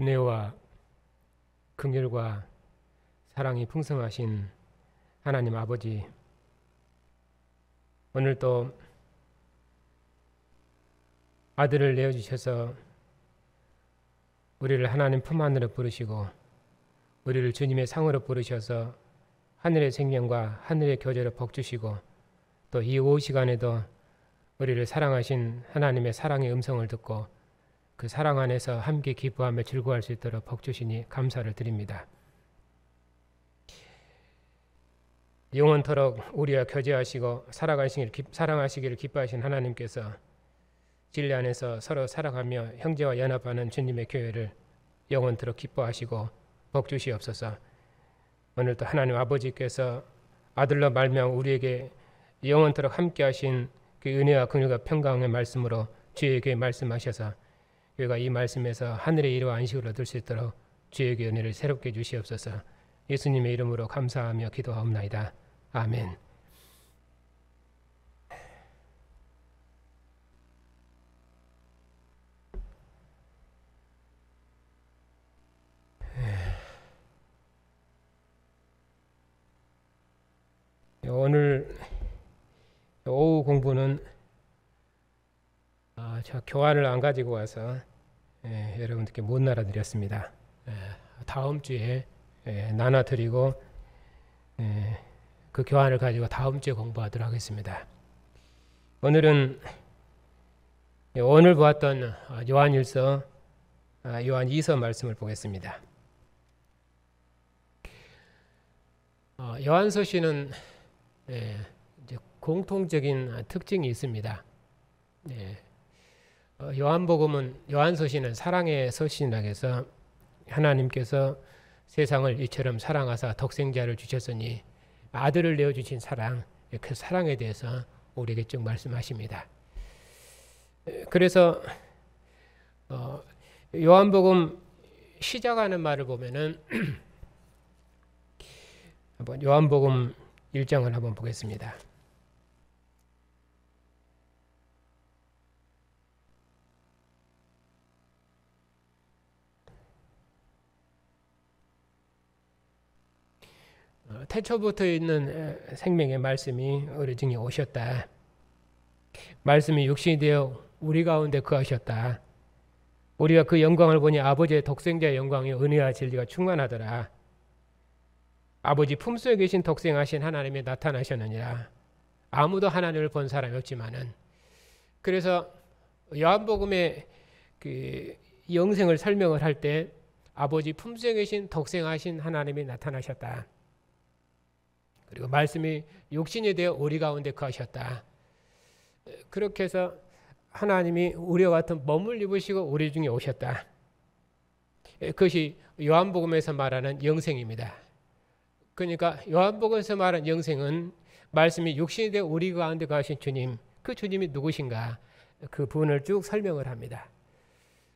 은혜와 긍휼과 사랑이 풍성하신 하나님 아버지, 오늘도 아들을 내어주셔서 우리를 하나님 품 안으로 부르시고 우리를 주님의 상으로 부르셔서 하늘의 생명과 하늘의 교제로 복주시고 또 이 오후 시간에도 우리를 사랑하신 하나님의 사랑의 음성을 듣고 그 사랑 안에서 함께 기뻐하며 즐거워할 수 있도록 복주시니 감사를 드립니다. 영원토록 우리와 교제하시고 사랑하시기를 기뻐하신 하나님께서 진리 안에서 서로 사랑하며 형제와 연합하는 주님의 교회를 영원토록 기뻐하시고 복주시옵소서. 오늘도 하나님 아버지께서 아들로 말미암아 우리에게 영원토록 함께하신 그 은혜와 긍휼과 평강의 말씀으로 주에게 말씀하셔서 우리가 이 말씀에서 하늘의 이루와 안식을 얻을 수 있도록 주에게 은혜를 새롭게 주시옵소서. 예수님의 이름으로 감사하며 기도하옵나이다. 아멘. 오늘 오후 공부는 저 교환을 안 가지고 와서 여러분들께 못 나눠드렸습니다. 다음 주에 나눠드리고 그 교환을 가지고 다음 주에 공부하도록 하겠습니다. 오늘은 오늘 보았던 요한일서, 요한 2서 말씀을 보겠습니다. 요한서신은 이제 공통적인 특징이 있습니다. 요한서신은 사랑의 서신이라고 해서 하나님께서 세상을 이처럼 사랑하사 독생자를 주셨으니 아들을 내어주신 사랑, 그 사랑에 대해서 우리에게 쭉 말씀하십니다. 그래서 요한복음 시작하는 말을 보면은 한번 요한복음 1장을 한번 보겠습니다. 태초부터 있는 생명의 말씀이 우리 중에 오셨다. 말씀이 육신이 되어 우리 가운데 거하셨다. 우리가 그 영광을 보니 아버지의 독생자의 영광이 은혜와 진리가 충만하더라. 아버지 품속에 계신 독생하신 하나님이 나타나셨느니라. 아무도 하나님을 본 사람이 없지만은, 그래서 요한복음의 그 영생을 설명을 할 때 아버지 품속에 계신 독생하신 하나님이 나타나셨다. 그리고 말씀이 육신이 되어 우리 가운데 거하셨다. 그렇게 해서 하나님이 우리와 같은 몸을 입으시고 우리 중에 오셨다. 그것이 요한복음에서 말하는 영생입니다. 그러니까 요한복음에서 말하는 영생은 말씀이 육신이 되어 우리 가운데 거하신 주님, 그 주님이 누구신가, 그 분을 쭉 설명을 합니다.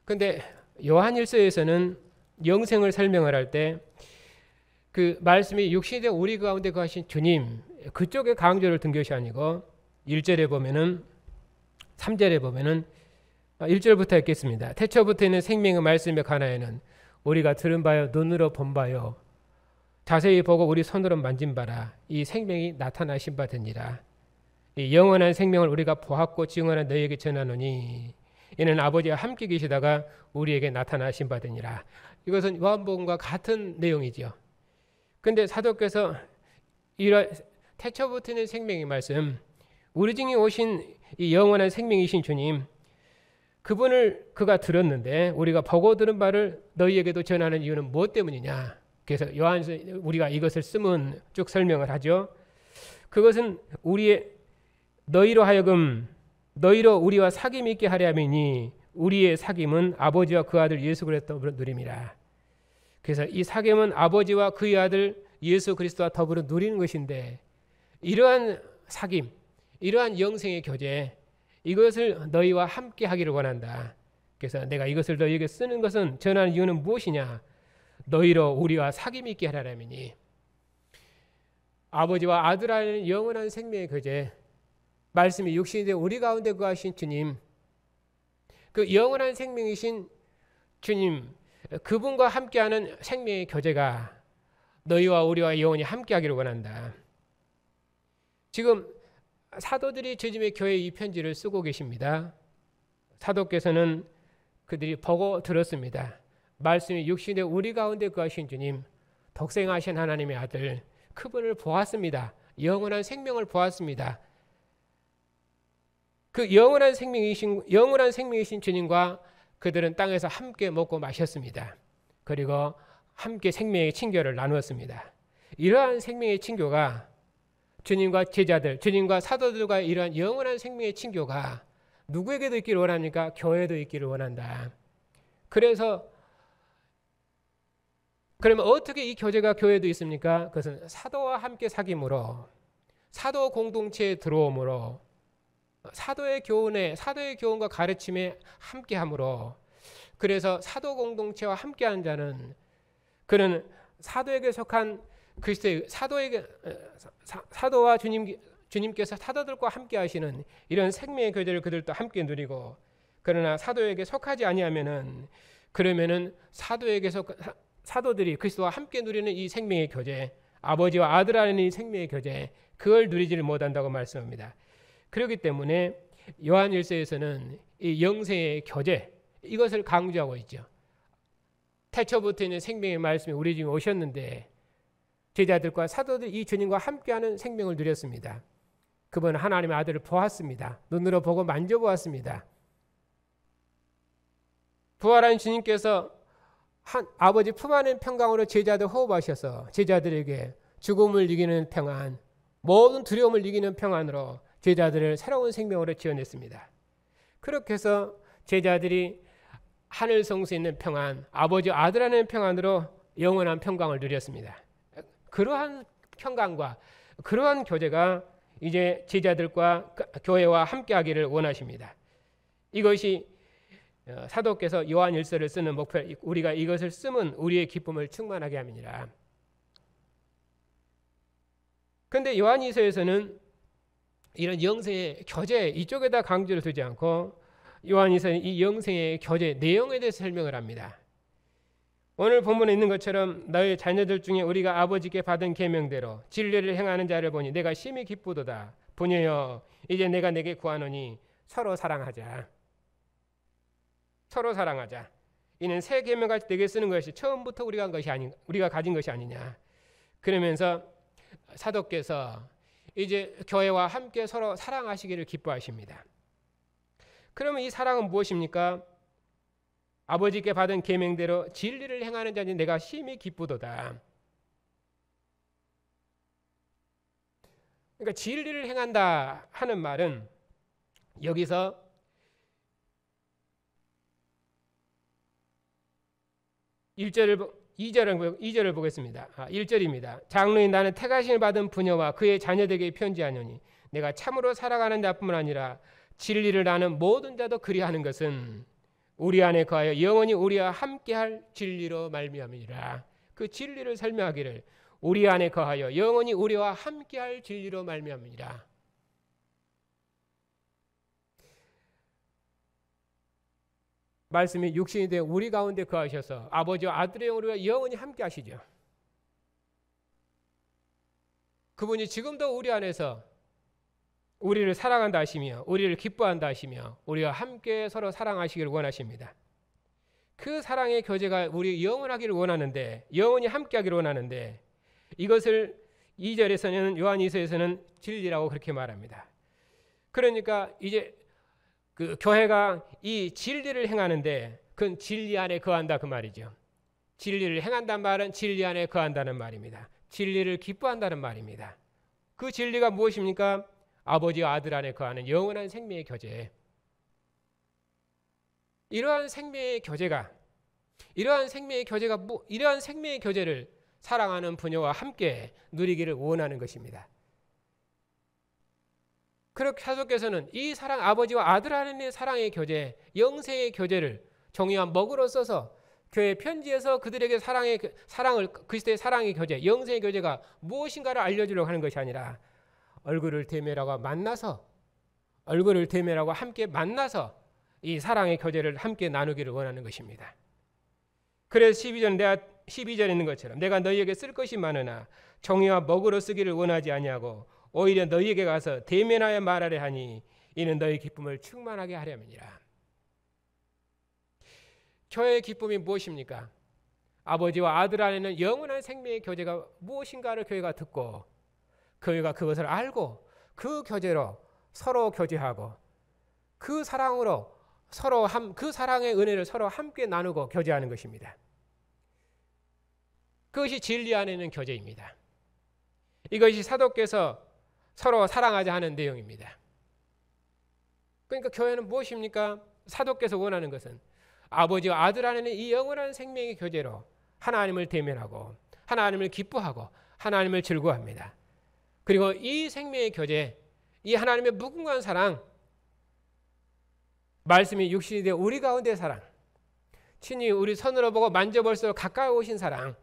그런데 요한일서에서는 영생을 설명을 할 때 그 말씀이 육신이 되어 우리 가운데 거하신 주님, 그쪽에 강조를 둔 것이 아니고 1절에 보면은 3절에 보면은 1절부터 읽겠습니다. 태초부터 있는 생명의 말씀에 관하여는 우리가 들은 바요 눈으로 본 바요 자세히 보고 우리 손으로 만진 바라 이 생명이 나타나신 바 되니라. 이 영원한 생명을 우리가 보았고 증언한 너희에게 전하노니 이는 아버지와 함께 계시다가 우리에게 나타나신 바 되니라. 이것은 요한복음과 같은 내용이죠. 근데 사도께서 이런 태초부터 있는 생명의 말씀, 우리 중에 오신 이 영원한 생명이신 주님, 그분을 그가 들었는데 우리가 보고 들은 바를 너희에게도 전하는 이유는 무엇 때문이냐. 그래서 우리가 이것을 쓰면 쭉 설명을 하죠. 그것은 너희로 하여금 너희로 우리와 사귐이 있게 하려 함이니 우리의 사귐은 아버지와 그 아들 예수 그리스도와 누림이라. 그래서 이 사귐은 아버지와 그의 아들 예수 그리스도와 더불어 누리는 것인데, 이러한 사귐, 이러한 영생의 교제, 이것을 너희와 함께 하기를 원한다. 그래서 내가 이것을 너희에게 쓰는 것은 전하는 이유는 무엇이냐. 너희로 우리와 사귐이 있게 하려 함이니, 아버지와 아들 안에는 영원한 생명의 교제, 말씀이 육신이 되어 우리 가운데 거하신 주님, 그 영원한 생명이신 주님, 그분과 함께하는 생명의 교제가 너희와 우리와 영원히 함께하기를 원한다. 지금 사도들이 주님의 교회에 이 편지를 쓰고 계십니다. 사도께서는 그들이 보고 들었습니다. 말씀이 육신에 우리 가운데 거하신 주님, 독생하신 하나님의 아들, 그분을 보았습니다. 영원한 생명을 보았습니다. 그 영원한 생명이신 주님과 그들은 땅에서 함께 먹고 마셨습니다. 그리고 함께 생명의 친교를 나누었습니다. 이러한 생명의 친교가 주님과 제자들, 주님과 사도들과 이러한 영원한 생명의 친교가 누구에게도 있기를 원하니까 교회도 있기를 원한다. 그래서 그러면 어떻게 이 교제가 교회도 있습니까? 그것은 사도와 함께 사귐으로, 사도 공동체에 들어옴으로, 사도의 교훈과 가르침에 함께함으로, 그래서 사도 공동체와 함께하는 자는 그는 사도에게 속한 그리스도의 사도와 주님께서 사도들과 함께 하시는 이런 생명의 교제를 그들도 함께 누리고, 그러나 사도에게 속하지 아니하면은 그러면은 사도들이 그리스도와 함께 누리는 이 생명의 교제, 아버지와 아들 안에 이 생명의 교제, 그걸 누리지를 못한다고 말씀합니다. 그렇기 때문에 요한 1서에서는 이 영생의 교제, 이것을 강조하고 있죠. 태초부터 있는 생명의 말씀이 우리 중에 오셨는데 제자들과 사도들이 이 주님과 함께하는 생명을 누렸습니다. 그분은 하나님의 아들을 보았습니다. 눈으로 보고 만져보았습니다. 부활한 주님께서 아버지 품 안의 평강으로 제자들 호흡하셔서 제자들에게 죽음을 이기는 평안, 모든 두려움을 이기는 평안으로 제자들을 새로운 생명으로 지어냈습니다. 그렇게 해서 제자들이 하늘 성수에 있는 평안, 아버지 아들 안에 있는 평안으로 영원한 평강을 누렸습니다. 그러한 평강과 그러한 교제가 이제 제자들과 교회와 함께하기를 원하십니다. 이것이 사도께서 요한 1서를 쓰는 목표, 우리가 이것을 쓰면 우리의 기쁨을 충만하게 함이니라. 그런데 요한 2서에서는 이런 영생의 교제 이쪽에다 강조를 두지 않고 요한 2서는 이 영생의 교제 내용에 대해서 설명을 합니다. 오늘 본문에 있는 것처럼 너희 자녀들 중에 우리가 아버지께 받은 계명대로 진리를 행하는 자를 보니 내가 심히 기쁘도다. 부녀여, 이제 내가 내게 구하노니 서로 사랑하자. 서로 사랑하자. 이는 새 계명을 내게 쓰는 것이 처음부터 우리가 가진 것이 아니냐. 그러면서 사도께서 이제 교회와 함께 서로 사랑하시기를 기뻐하십니다. 그러면 이 사랑은 무엇입니까? 아버지께 받은 계명대로 진리를 행하는 자니 내가 심히 기쁘도다. 그러니까 진리를 행한다 하는 말은 여기서 2절을 보겠습니다. 1절입니다. 장로인 나는 택하심을 받은 부녀와 그의 자녀들에게 편지하노니 내가 참으로 살아가는 자뿐만 아니라 진리를 아는 모든 자도 그리하는 것은 우리 안에 거하여 영원히 우리와 함께할 진리로 말미암으리라. 그 진리를 설명하기를 우리 안에 거하여 영원히 우리와 함께할 진리로 말미암으리라. 말씀이 육신이 되어 우리 가운데 거하셔서 아버지와 아들의 영으로 영원히 함께하시죠. 그분이 지금도 우리 안에서 우리를 사랑한다 하시며 우리를 기뻐한다 하시며 우리와 함께 서로 사랑하시기를 원하십니다. 그 사랑의 교제가 우리 영원하기를 원하는데, 영원히 함께하기를 원하는데, 이것을 2절에서는 요한 2서에서는 진리라고 그렇게 말합니다. 그러니까 이제 그 교회가 이 진리를 행하는데 그건 진리 안에 거한다 그 말이죠. 진리를 행한다는 말은 진리 안에 거한다는 말입니다. 진리를 기뻐한다는 말입니다. 그 진리가 무엇입니까? 아버지와 아들 안에 거하는 영원한 생명의 교제. 이러한 생명의 교제를 사랑하는 부녀와 함께 누리기를 원하는 것입니다. 그렇게 사도께서는 이 사랑, 아버지와 아들 안의 사랑의 교제, 영생의 교제를 정의한 먹으로 써서 교회 편지에서 그들에게 사랑을 그리스도의 사랑의 교제, 영생의 교제가 무엇인가를 알려주려고 하는 것이 아니라 얼굴을 대면하고 함께 만나서 이 사랑의 교제를 함께 나누기를 원하는 것입니다. 그래서 12절에 있는 것처럼 내가 너희에게 쓸 것이 많으나 종이와 먹으로 쓰기를 원하지 아니하고 오히려 너희에게 가서 대면하여 말하려 하니 이는 너희 기쁨을 충만하게 하려니라. 교회의 기쁨이 무엇입니까? 아버지와 아들 안에는 영원한 생명의 교제가 무엇인가를 교회가 듣고 교회가 그것을 알고 그 교제로 서로 교제하고 그 사랑으로 서로 그 사랑의 은혜를 서로 함께 나누고 교제하는 것입니다. 그것이 진리 안에 있는 교제입니다. 이것이 사도께서 서로 사랑하자 하는 내용입니다. 그러니까 교회는 무엇입니까? 사도께서 원하는 것은 아버지와 아들 안에는 이 영원한 생명의 교제로 하나님을 대면하고 하나님을 기뻐하고 하나님을 즐거워합니다. 그리고 이 생명의 교제, 이 하나님의 무궁한 사랑, 말씀이 육신이 되어 우리 가운데 사랑, 친히 우리 손으로 보고 만져볼수록 가까이 오신 사랑,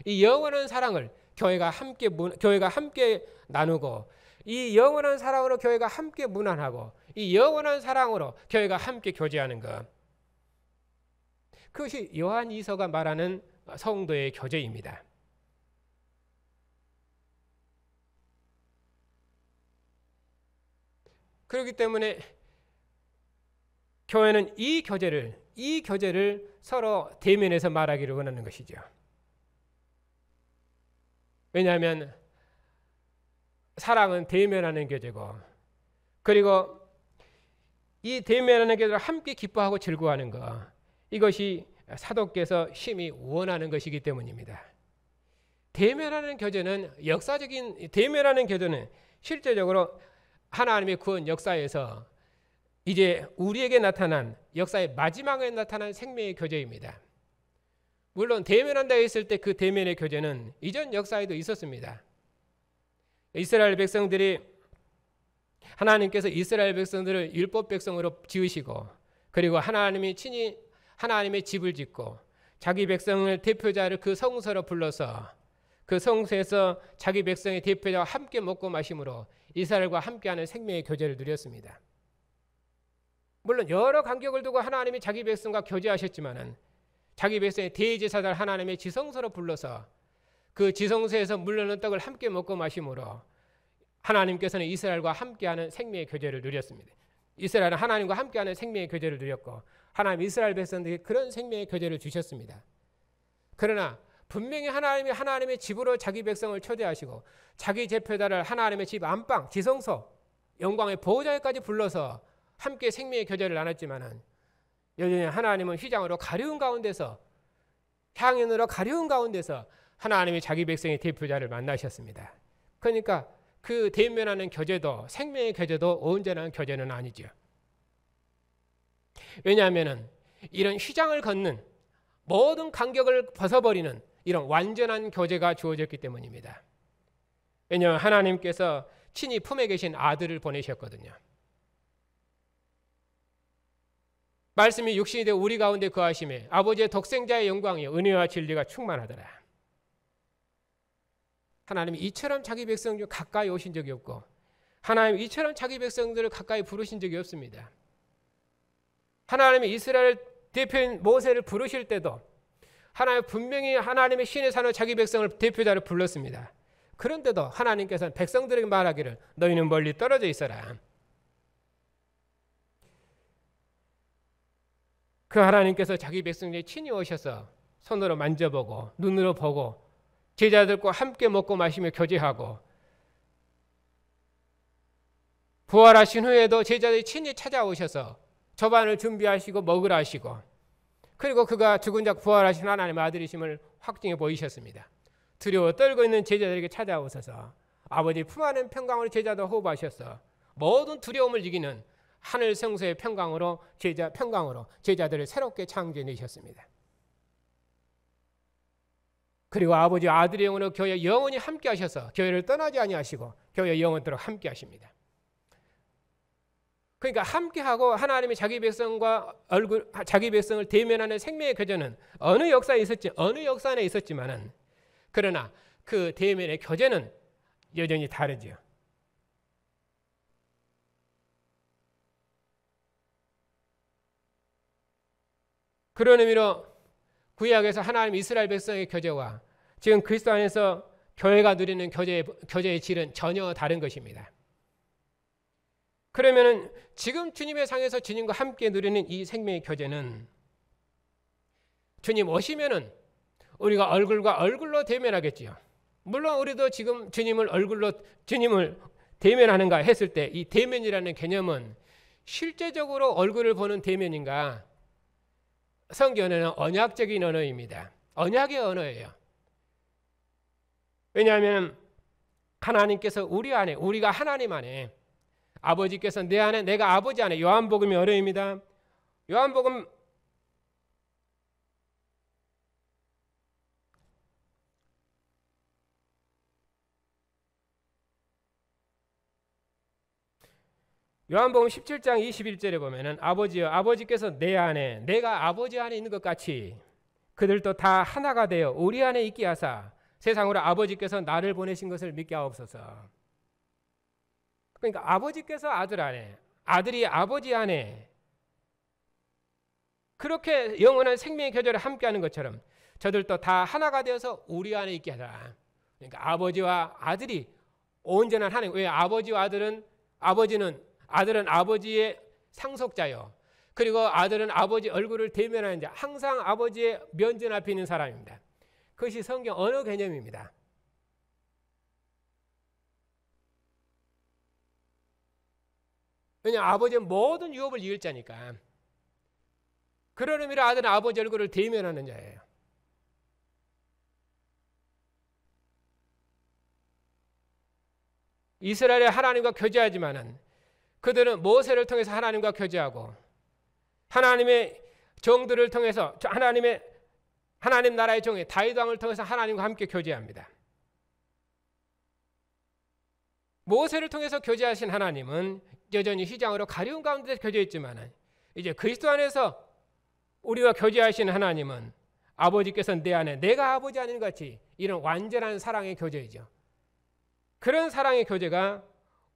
이 영원한 사랑을 교회가 함께 나누고 이 영원한 사랑으로 교회가 함께 문안하고 이 영원한 사랑으로 교회가 함께 교제하는 것, 그것이 요한 2서가 말하는 성도의 교제입니다. 그렇기 때문에 교회는 이 교제를 서로 대면해서 말하기를 원하는 것이죠. 왜냐하면 사랑은 대면하는 교제고, 그리고 이 대면하는 교제를 함께 기뻐하고 즐거워하는 것, 이것이 사도께서 심히 원하는 것이기 때문입니다. 대면하는 교제는 대면하는 교제는 실제적으로 하나님의 구원 역사에서 이제 우리에게 나타난 역사의 마지막에 나타난 생명의 교제입니다. 물론 대면한다 했을 때 그 대면의 교제는 이전 역사에도 있었습니다. 이스라엘 백성들이 하나님께서 이스라엘 백성들을 율법 백성으로 지으시고 그리고 하나님이 친히 하나님의 집을 짓고 자기 백성을 대표자를 그 성소로 불러서 그 성소에서 자기 백성의 대표자와 함께 먹고 마심으로 이스라엘과 함께하는 생명의 교제를 누렸습니다. 물론 여러 간격을 두고 하나님이 자기 백성과 교제하셨지만은 자기 백성의 대제사장 하나님의 지성소로 불러서 그 지성소에서 물러는 떡을 함께 먹고 마심으로 하나님께서는 이스라엘과 함께하는 생명의 교제를 누렸습니다. 이스라엘은 하나님과 함께하는 생명의 교제를 누렸고 하나님 이스라엘 백성들이 그런 생명의 교제를 주셨습니다. 그러나 분명히 하나님의 집으로 자기 백성을 초대하시고 자기 제표자를 하나님의 집 안방, 지성소, 영광의 보호자에까지 불러서 함께 생명의 교제를 나눴지만은 여전히 하나님은 휘장으로 가려운 가운데서 향연으로 가려운 가운데서 하나님이 자기 백성의 대표자를 만나셨습니다. 그러니까 그 대면하는 교제도 생명의 교제도 온전한 교제는 아니죠. 왜냐하면 이런 휘장을 걷는 모든 간격을 벗어버리는 이런 완전한 교제가 주어졌기 때문입니다. 왜냐하면 하나님께서 친히 품에 계신 아들을 보내셨거든요. 말씀이 육신이 되어 우리 가운데 거하심에 아버지의 독생자의 영광이 은혜와 진리가 충만하더라. 하나님이 이처럼 자기 백성들 가까이 오신 적이 없고 하나님이 이처럼 자기 백성들을 가까이 부르신 적이 없습니다. 하나님이 이스라엘 대표인 모세를 부르실 때도 하나님 분명히 하나님의 신에 사는 자기 백성을 대표자로 불렀습니다. 그런데도 하나님께서는 백성들에게 말하기를 너희는 멀리 떨어져 있어라. 그 하나님께서 자기 백성들이 친히 오셔서 손으로 만져보고 눈으로 보고 제자들과 함께 먹고 마시며 교제하고 부활하신 후에도 제자들이 친히 찾아오셔서 저반을 준비하시고 먹으라 하시고 그리고 그가 죽은 자 부활하신 하나님의 아들이심을 확증해 보이셨습니다. 두려워 떨고 있는 제자들에게 찾아오셔서 아버지 품 안의 평강으로 제자도 호흡하셔서 모든 두려움을 이기는 하늘 성소의 평강으로 제자들을 새롭게 창조해내셨습니다. 그리고 아버지 아들의 영으로 교회 영원히 함께 하셔서 교회를 떠나지 아니하시고 교회 영원토록 함께 하십니다. 그러니까 함께하고 하나님이 자기 백성을 대면하는 생명의 교제는 어느 역사에 있었지만은 그러나 그 대면의 교제는 여전히 다르죠. 그런 의미로 구약에서 하나님 이스라엘 백성의 교제와 지금 그리스도 안에서 교회가 누리는 교제의 질은 전혀 다른 것입니다. 그러면은 지금 주님의 상에서 주님과 함께 누리는 이 생명의 교제는 주님 오시면은 우리가 얼굴과 얼굴로 대면하겠지요. 물론 우리도 지금 주님을 대면하는가 했을 때 이 대면이라는 개념은 실제적으로 얼굴을 보는 대면인가? 성경에는 언약적인 언어입니다. 언약의 언어예요. 왜냐하면 하나님께서 우리 안에, 우리가 하나님 안에, 아버지께서 내 안에, 내가 아버지 안에, 요한복음의 언어입니다. 요한복음 17장 21절에 보면은 아버지여 아버지께서 내 안에 내가 아버지 안에 있는 것 같이 그들도 다 하나가 되어 우리 안에 있게 하사 세상으로 아버지께서 나를 보내신 것을 믿게 하옵소서. 그러니까 아버지께서 아들 안에, 아들이 아버지 안에 그렇게 영원한 생명의 교제를 함께하는 것처럼 저들도 다 하나가 되어서 우리 안에 있게 하라. 그러니까 아버지와 아들이 온전한 하나님. 왜 아버지와 아들은 아들은 아버지의 상속자요. 그리고 아들은 아버지 얼굴을 대면하는 자. 항상 아버지의 면전 앞에 있는 사람입니다. 그것이 성경 언어 개념입니다. 왜냐하면 아버지는 모든 유업을 이을 자니까. 그런 의미로 아들은 아버지 얼굴을 대면하는 자예요. 이스라엘의 하나님과 교제하지만은 그들은 모세를 통해서 하나님과 교제하고 하나님의 종들을 통해서 하나님 나라의 종의 다윗 왕을 통해서 하나님과 함께 교제합니다. 모세를 통해서 교제하신 하나님은 여전히 휘장으로 가려운 가운데 교제했지만 이제 그리스도 안에서 우리와 교제하신 하나님은 아버지께서 내 안에 내가 아버지 안에 같이 이런 완전한 사랑의 교제이죠. 그런 사랑의 교제가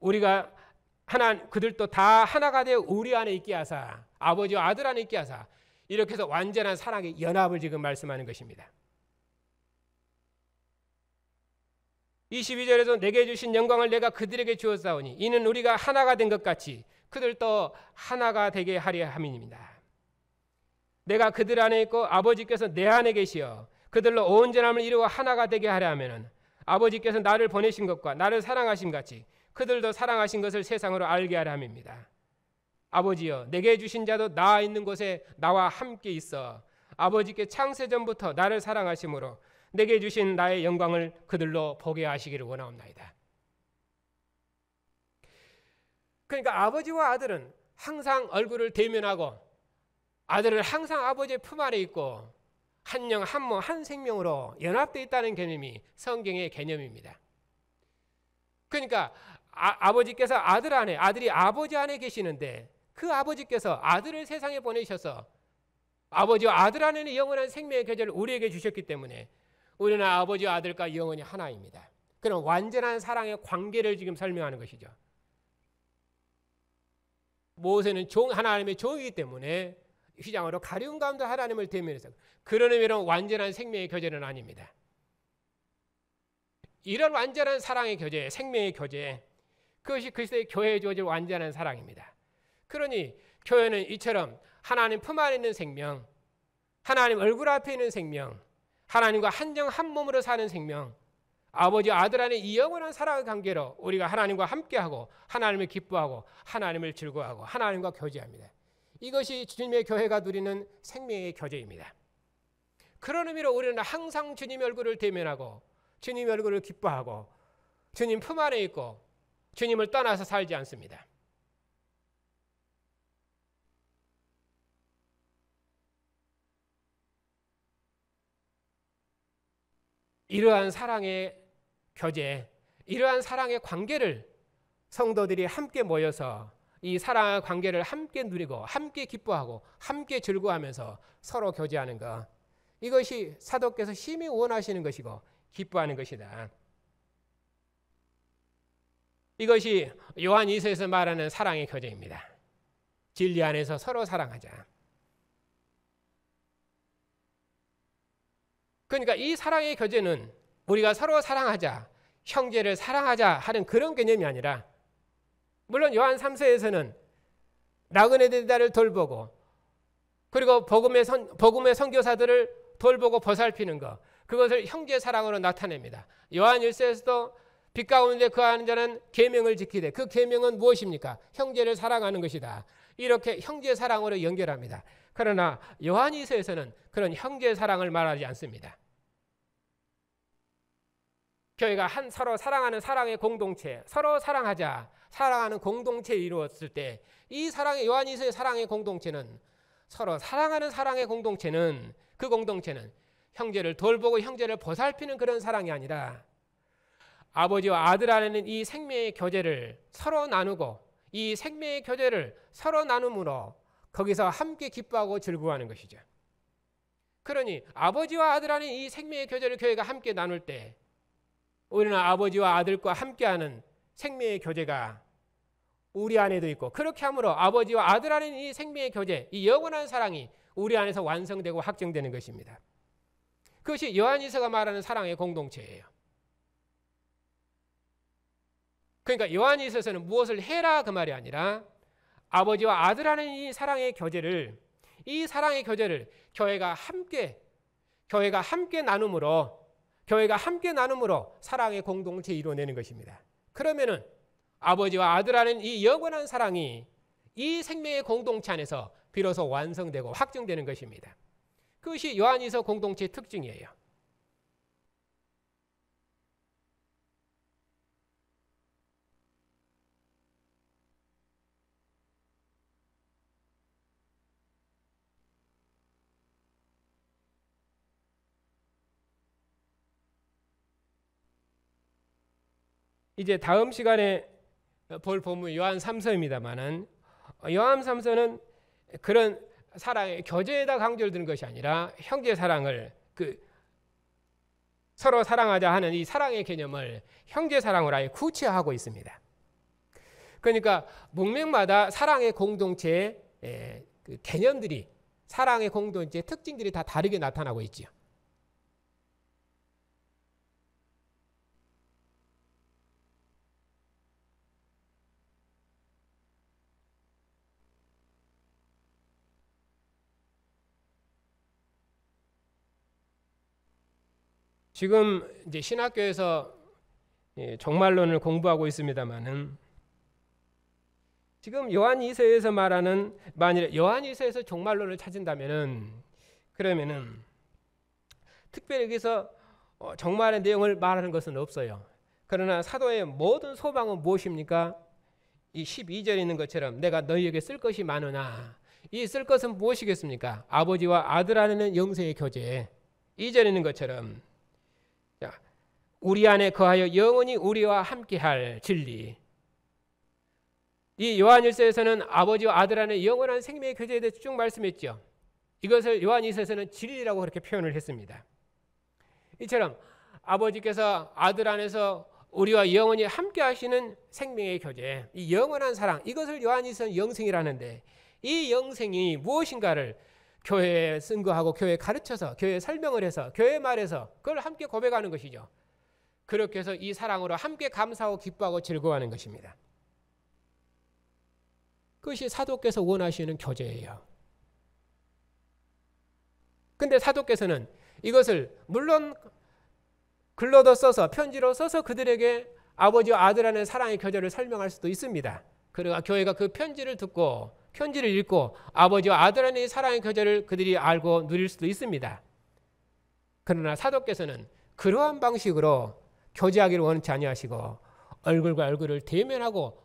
우리가 그들도 다 하나가 되어 우리 안에 있게 하사 아버지와 아들 안에 있게 하사 이렇게 해서 완전한 사랑의 연합을 지금 말씀하는 것입니다. 22절에도 내게 주신 영광을 내가 그들에게 주었사오니 이는 우리가 하나가 된 것 같이 그들도 하나가 되게 하려 함이니이다. 내가 그들 안에 있고 아버지께서 내 안에 계시어 그들로 온전함을 이루어 하나가 되게 하려 하면은 아버지께서 나를 보내신 것과 나를 사랑하신 같이 그들도 사랑하신 것을 세상으로 알게 하려 함입니다. 아버지여 내게 주신 자도 나 있는 곳에 나와 함께 있어 아버지께 창세전부터 나를 사랑하심으로 내게 주신 나의 영광을 그들로 보게 하시기를 원하옵나이다. 그러니까 아버지와 아들은 항상 얼굴을 대면하고 아들은 항상 아버지의 품 안에 있고 한 영, 한 몸, 한 생명으로 연합되어 있다는 개념이 성경의 개념입니다. 그러니까 아버지께서 아들 안에, 아들이 아버지 안에 계시는데 그 아버지께서 아들을 세상에 보내셔서 아버지와 아들 안에는 영원한 생명의 교제를 우리에게 주셨기 때문에 우리는 아버지와 아들과 영원히 하나입니다. 그런 완전한 사랑의 관계를 지금 설명하는 것이죠. 모세는 하나님의 종이기 때문에 휘장으로 가려운 가운데 하나님을 대면해서 그런 의미로 완전한 생명의 교제는 아닙니다. 이런 완전한 사랑의 교제, 생명의 교제, 그것이 그리스도의 교회에 주어질 완전한 사랑입니다. 그러니 교회는 이처럼 하나님 품 안에 있는 생명, 하나님 얼굴 앞에 있는 생명, 하나님과 한정 한 몸으로 사는 생명, 아버지와 아들 안에 이 영원한 사랑의 관계로 우리가 하나님과 함께하고 하나님을 기뻐하고 하나님을 즐거워하고 하나님과 교제합니다. 이것이 주님의 교회가 누리는 생명의 교제입니다. 그런 의미로 우리는 항상 주님의 얼굴을 대면하고 주님의 얼굴을 기뻐하고 주님 품 안에 있고 주님을 떠나서 살지 않습니다. 이러한 사랑의 교제, 이러한 사랑의 관계를 성도들이 함께 모여서 이 사랑의 관계를 함께 누리고 함께 기뻐하고 함께 즐거워하면서 서로 교제하는 것, 이것이 사도께서 심히 원하시는 것이고 기뻐하는 것이다. 이것이 요한 2서에서 말하는 사랑의 교제입니다. 진리 안에서 서로 사랑하자. 그러니까 이 사랑의 교제는 우리가 서로 사랑하자, 형제를 사랑하자 하는 그런 개념이 아니라, 물론 요한 3서에서는 나그네 되다를 돌보고, 그리고 복음의 선교사들을 돌보고 보살피는 것, 그것을 형제 사랑으로 나타냅니다. 요한 1서에서도 빛 가운데 거하는 자는 계명을 지키되, 그 계명은 무엇입니까? 형제를 사랑하는 것이다. 이렇게 형제 사랑으로 연결합니다. 그러나 요한 2서에서는 그런 형제 사랑을 말하지 않습니다. 교회가 서로 사랑하는 사랑의 공동체, 서로 사랑하자, 사랑하는 공동체를 이루었을 때, 이 사랑의 요한 2서의 사랑의 공동체는, 서로 사랑하는 사랑의 공동체는, 그 공동체는 형제를 돌보고 형제를 보살피는 그런 사랑이 아니라, 아버지와 아들 안에는 이 생명의 교제를 서로 나누고, 이 생명의 교제를 서로 나눔으로 거기서 함께 기뻐하고 즐거워하는 것이죠. 그러니 아버지와 아들 안에 이 생명의 교제를 교회가 함께 나눌 때, 우리는 아버지와 아들과 함께하는 생명의 교제가 우리 안에도 있고, 그렇게 함으로 아버지와 아들 안에 이 생명의 교제, 이 영원한 사랑이 우리 안에서 완성되고 확정되는 것입니다. 그것이 요한일서가 말하는 사랑의 공동체예요. 그러니까 요한일서에서는 무엇을 해라 그 말이 아니라, 아버지와 아들 안에 이 사랑의 교제를, 이 사랑의 교제를 교회가 함께 나눔으로, 교회가 함께 나눔으로 사랑의 공동체 이루어내는 것입니다. 그러면은 아버지와 아들 안에 이 영원한 사랑이 이 생명의 공동체 안에서 비로소 완성되고 확정되는 것입니다. 그것이 요한일서 공동체의 특징이에요. 이제 다음 시간에 볼 본문 요한 3서입니다만은, 요한 3서는 그런 사랑의 교제에다 강조를 두는 것이 아니라 형제 사랑을, 서로 사랑하자 하는 이 사랑의 개념을 형제 사랑으로 아예 구체화하고 있습니다. 그러니까 문맥마다 사랑의 공동체의 그 개념들이, 사랑의 공동체의 특징들이 다 다르게 나타나고 있죠. 지금 이제 신학교에서 종말론을 공부하고 있습니다만은, 지금 요한 2서에서 말하는, 만일 요한 2서에서 종말론을 찾은다면은, 그러면은 특별히 여기서 종말의 내용을 말하는 것은 없어요. 그러나 사도의 모든 소망은 무엇입니까? 이 12절에 있는 것처럼 내가 너희에게 쓸 것이 많으나, 이 쓸 것은 무엇이겠습니까? 아버지와 아들 안에는 영생의 교제. 2절에 있는 것처럼 우리 안에 거하여 영원히 우리와 함께할 진리. 이 요한일서에서는 아버지와 아들 안에 영원한 생명의 교제에 대해서 쭉 말씀했죠. 이것을 요한일서에서는 진리라고 그렇게 표현을 했습니다. 이처럼 아버지께서 아들 안에서 우리와 영원히 함께하시는 생명의 교제, 이 영원한 사랑, 이것을 요한일서는 영생이라는데, 이 영생이 무엇인가를 교회에 쓴거하고 교회에 가르쳐서, 교회에 설명을 해서, 교회 말에서 그걸 함께 고백하는 것이죠. 그렇게 해서 이 사랑으로 함께 감사하고 기뻐하고 즐거워하는 것입니다. 그것이 사도께서 원하시는 교제예요. 근데 사도께서는 이것을 물론 글로도 써서, 편지로 써서 그들에게 아버지와 아들 안의 사랑의 교제를 설명할 수도 있습니다. 그러나 교회가 그 편지를 듣고, 편지를 읽고 아버지와 아들 안의 사랑의 교제를 그들이 알고 누릴 수도 있습니다. 그러나 사도께서는 그러한 방식으로 교제하기를 원치 아니하시고, 얼굴과 얼굴을 대면하고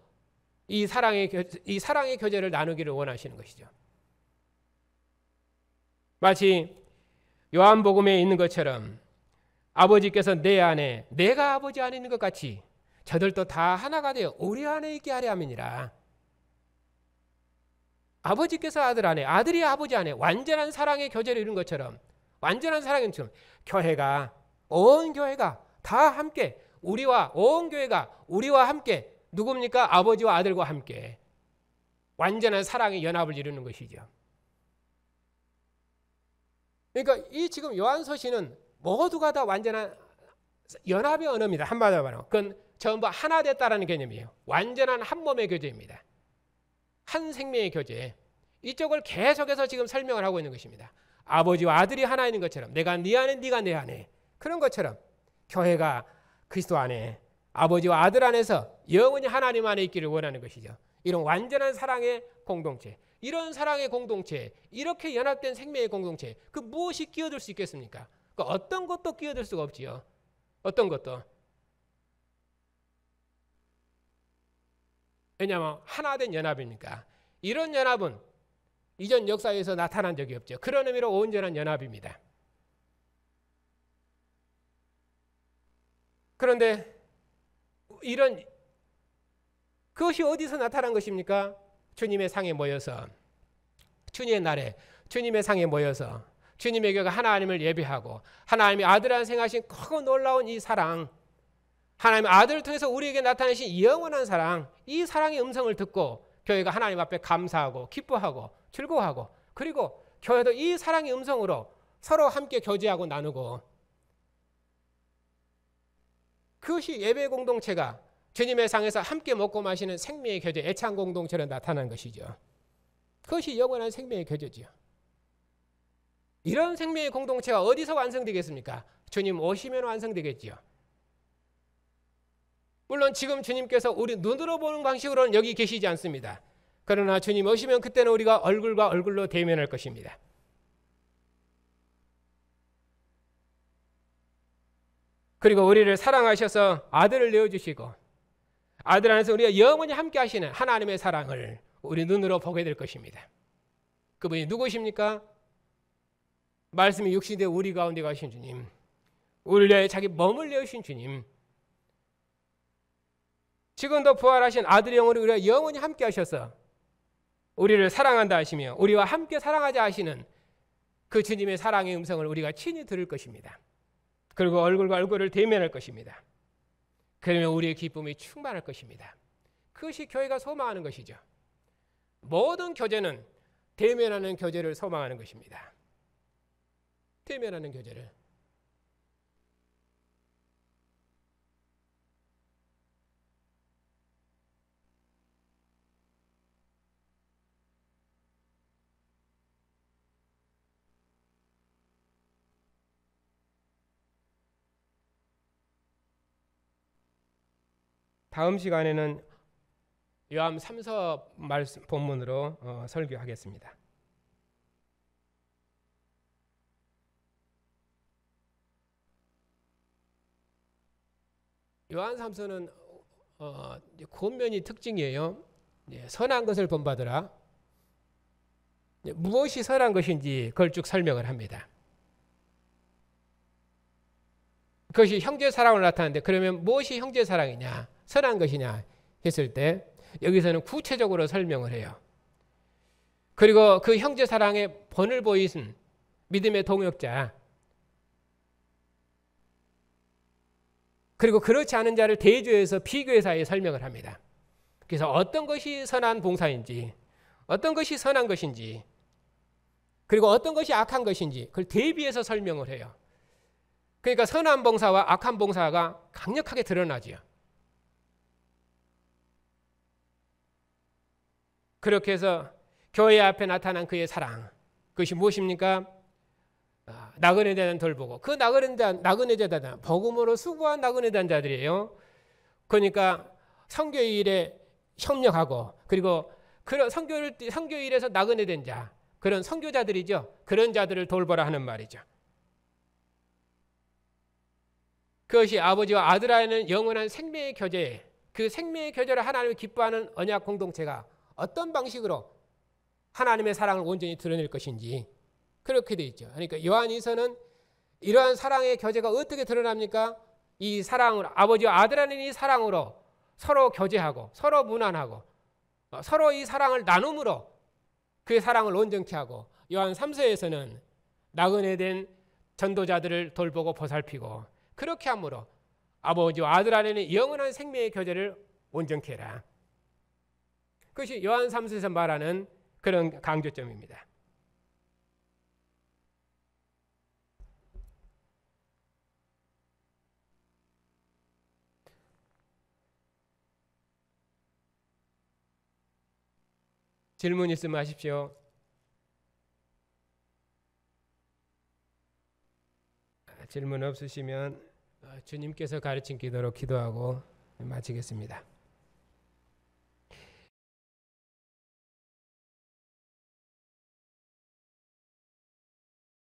이 사랑의 교제를 나누기를 원하시는 것이죠. 마치 요한복음에 있는 것처럼 아버지께서 내 안에, 내가 아버지 안에 있는 것 같이 저들도 다 하나가 되어 우리 안에 있게 하려 함이니라. 아버지께서 아들 안에, 아들이 아버지 안에 완전한 사랑의 교제를 이룬 것처럼, 완전한 사랑인 것처럼 교회가, 온 교회가 다 함께, 온 교회가 우리와 함께, 누굽니까? 아버지와 아들과 함께 완전한 사랑의 연합을 이루는 것이죠. 그러니까 이 지금 요한서신은 모두가 다 완전한 연합의 언어입니다. 한마디로 말하면 그건 전부 하나 됐다라는 개념이에요. 완전한 한 몸의 교제입니다. 한 생명의 교제. 이쪽을 계속해서 지금 설명을 하고 있는 것입니다. 아버지와 아들이 하나인 것처럼 내가 네 안에 네가 내 안에 그런 것처럼 교회가 그리스도 안에 아버지와 아들 안에서 영원히 하나님 안에 있기를 원하는 것이죠. 이런 완전한 사랑의 공동체, 이런 사랑의 공동체, 이렇게 연합된 생명의 공동체, 그 무엇이 끼어들 수 있겠습니까? 그 어떤 것도 끼어들 수가 없지요. 어떤 것도. 왜냐하면 하나 된 연합이니까. 이런 연합은 이전 역사에서 나타난 적이 없죠. 그런 의미로 온전한 연합입니다. 그런데 이런 그것이 어디서 나타난 것입니까? 주님의 상에 모여서 주님의 날에 주님의 상에 모여서 주님의 교회가 하나님을 예배하고 하나님이 아들 안에 생하신 크고 놀라운 이 사랑, 하나님의 아들을 통해서 우리에게 나타내신 영원한 사랑, 이 사랑의 음성을 듣고 교회가 하나님 앞에 감사하고 기뻐하고 즐거워하고, 그리고 교회도 이 사랑의 음성으로 서로 함께 교제하고 나누고, 그것이 예배 공동체가 주님의 상에서 함께 먹고 마시는 생명의 교제, 애창 공동체로 나타난 것이죠. 그것이 영원한 생명의 교제지요. 이런 생명의 공동체가 어디서 완성되겠습니까? 주님 오시면 완성되겠지요. 물론 지금 주님께서 우리 눈으로 보는 방식으로는 여기 계시지 않습니다. 그러나 주님 오시면 그때는 우리가 얼굴과 얼굴로 대면할 것입니다. 그리고 우리를 사랑하셔서 아들을 내어주시고 아들 안에서 우리가 영원히 함께 하시는 하나님의 사랑을 우리 눈으로 보게 될 것입니다. 그분이 누구십니까? 말씀이 육신되어 우리 가운데 가신 주님, 우리를 위하여 자기 몸을 내어주신 주님, 지금도 부활하신 아들의 영으로 우리가 영원히 함께 하셔서 우리를 사랑한다 하시며 우리와 함께 사랑하자 하시는 그 주님의 사랑의 음성을 우리가 친히 들을 것입니다. 그리고 얼굴과 얼굴을 대면할 것입니다. 그러면 우리의 기쁨이 충만할 것입니다. 그것이 교회가 소망하는 것이죠. 모든 교제는 대면하는 교제를 소망하는 것입니다. 대면하는 교제를. 다음 시간에는 요한 3서 말씀 본문으로 설교하겠습니다. 요한 3서는 권면이 특징이에요. 선한 것을 본받으라. 무엇이 선한 것인지 그걸 쭉 설명을 합니다. 그것이 형제 사랑으로 나타나는데, 그러면 무엇이 형제 사랑이냐, 선한 것이냐 했을 때 여기서는 구체적으로 설명을 해요. 그리고 그 형제 사랑의 본을 보이신 믿음의 동역자, 그리고 그렇지 않은 자를 대조해서 비교해서 설명을 합니다. 그래서 어떤 것이 선한 봉사인지, 어떤 것이 선한 것인지, 그리고 어떤 것이 악한 것인지 그걸 대비해서 설명을 해요. 그러니까 선한 봉사와 악한 봉사가 강력하게 드러나지요. 그렇게 해서 교회 앞에 나타난 그의 사랑, 그것이 무엇입니까? 나그네에 대한 돌보고, 그 나그네에 대한 복음으로 수고한 나그네에 대한 자들이에요. 그러니까 선교일에 협력하고, 그리고 그런 선교일에서 나그네 된 자, 그런 선교자들이죠. 그런 자들을 돌보라 하는 말이죠. 그것이 아버지와 아들 안에는 영원한 생명의 교제, 그 생명의 교제를 하나님을 기뻐하는 언약 공동체가 어떤 방식으로 하나님의 사랑을 온전히 드러낼 것인지 그렇게 돼 있죠. 그러니까 요한일서는 이러한 사랑의 교제가 어떻게 드러납니까? 이 사랑으로, 아버지와 아들 안에 이 사랑으로 서로 교제하고 서로 문안하고 서로 이 사랑을 나눔으로 그 사랑을 온전케 하고, 요한 3서에서는 나그네 된 전도자들을 돌보고 보살피고, 그렇게 함으로 아버지와 아들 안에는 영원한 생명의 교제를 온전케 해라. 그것이 요한 3서에서 말하는 그런 강조점입니다. 질문 있으면 하십시오. 질문 없으시면 주님께서 가르친 기도로 기도하고 마치겠습니다.